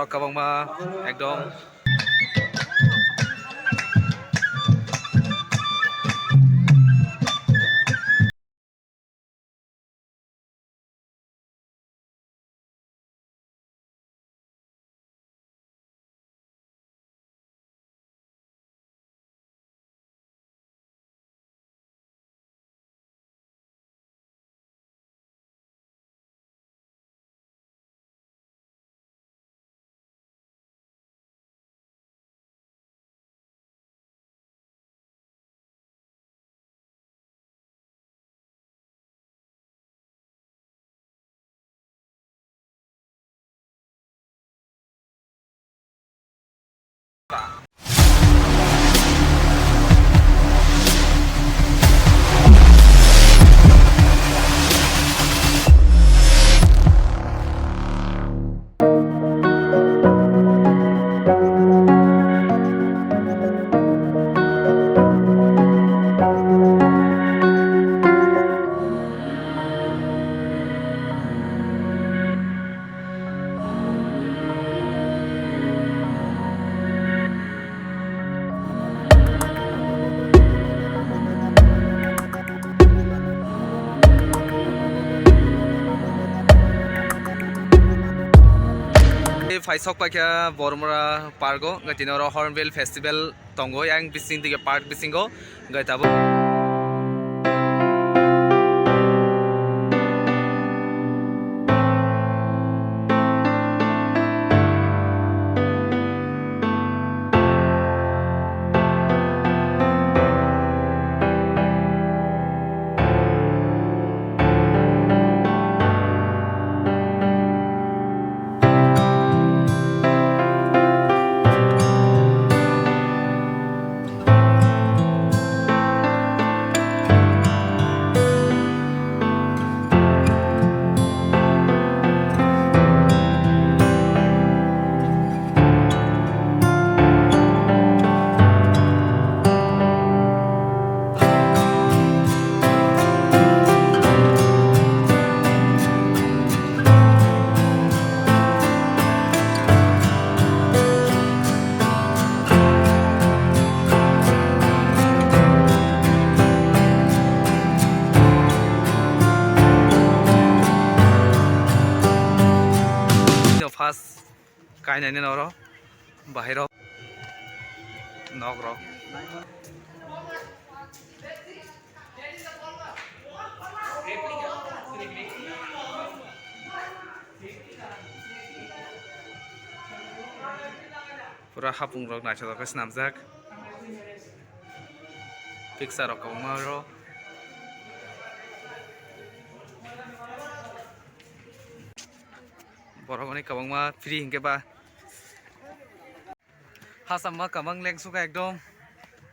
borok kabangma ekdom Faisok pakia Baramura Pargo gatinoro Hornbill Festival tongo yang bising tiga park bisingo gatabo fast kain ini noro bahiro nogro pura hapung rok nacho rok snamjak picture rok maro borok oni kabangma free hingke ba hasam ma kabang leng suka ekdom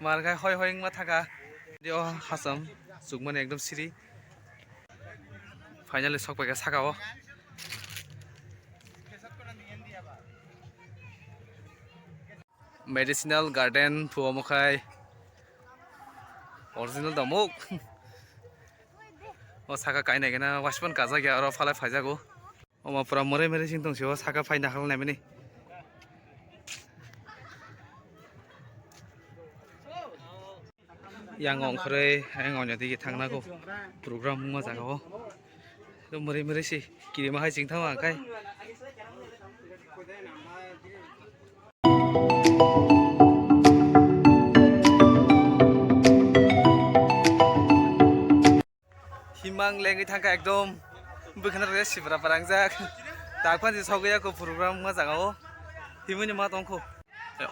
margai hoi hoi ma thaka dio hasam sugmane ekdom siri finally sok paga sakao medicinal garden phuamokhai original damuk o saka kainai gena washpan kaza gya aro phalai phaijago oma pura more mere sing tongsiyo saka faina khal naimani yang ongkhre ang onya digi thangnago program ma jagao to more mere si kirima hai sing thama kai himang lengi thangka ekdom bukhana re sibra parangjak takpan ji sogya ko program ma jagao himuni ma tongkho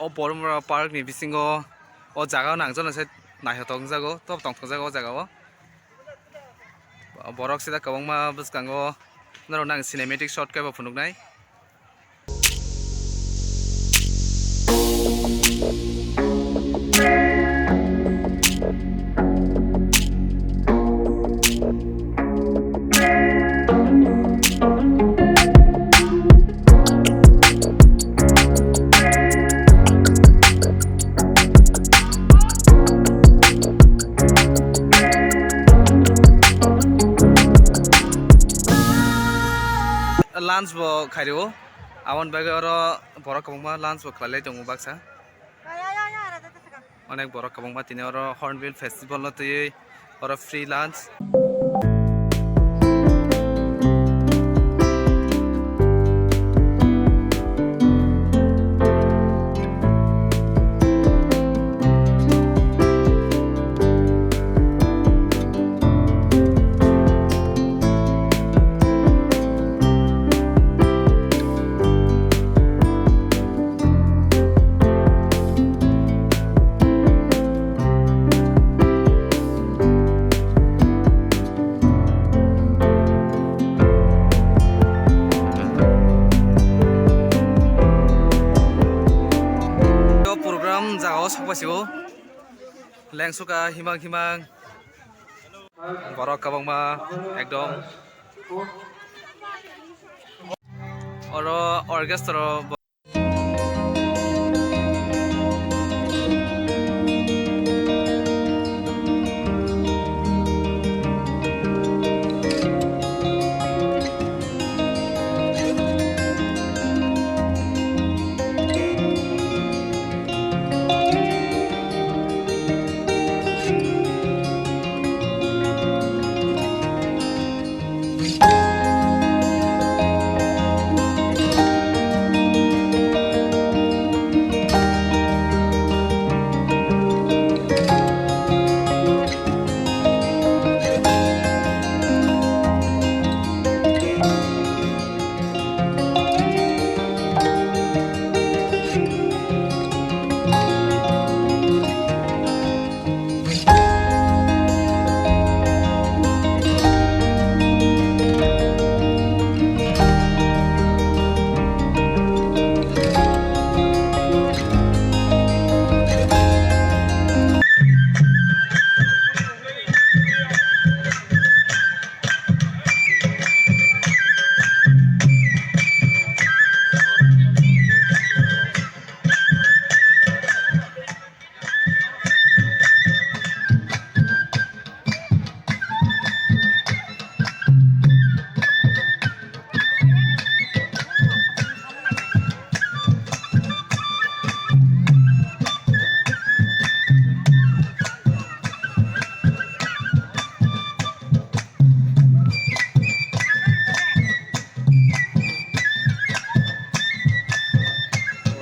o Baramura park ni bisingo o jagao nangjon se naihotong jago top tongthong jago jagao borok sida kabangma buskango naro nang cinematic shot kai ba phunuknai lunch bo khairo Awan bagi oro borok kabangma lunch bo khalai tongo baksa. Onek borok kabangma tini oro Hornbill festival no tui oro free lunch. Jao sakbasibo lengsuka himang himang borok kabangma ekdom oro orchestra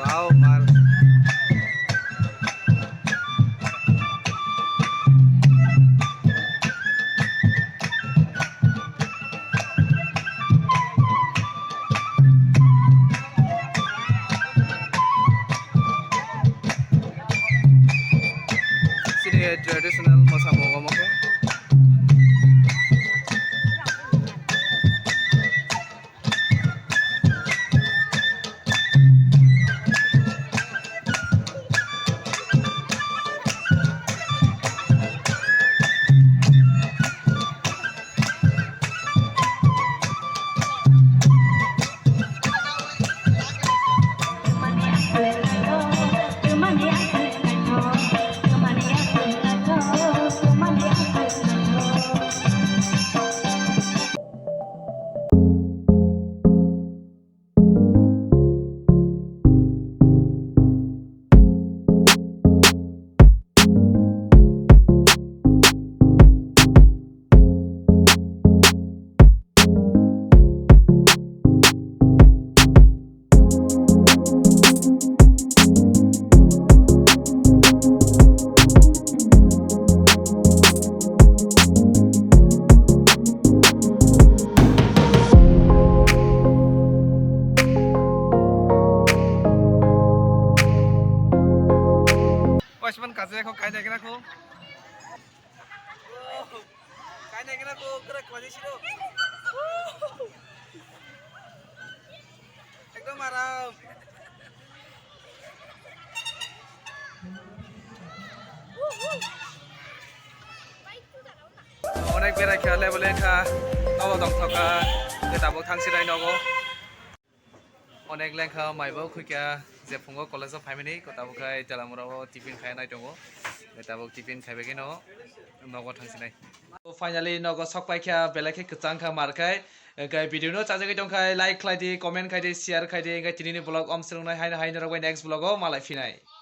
wow mar sini traditional mosamogo moke Osman kaze ko kai degna ko kai degna ko kra kwaje shiro ekdom aram onek bera khale bole kha nobo dong thoka tabok thangsirai nogo onek lengkha maibo khuika je fungo college of family ko tabok kai Baramura tiffin khai nai tongo tabok tiffin khaibege no nogo thangsinai Finally nogo sokpai kya belai ke kecang ka markai kai video no chajagai dongkai like khlaidi comment khaidi share khaidi kai tinini vlog om srungnai haina haina rogbai next vlog o malai finai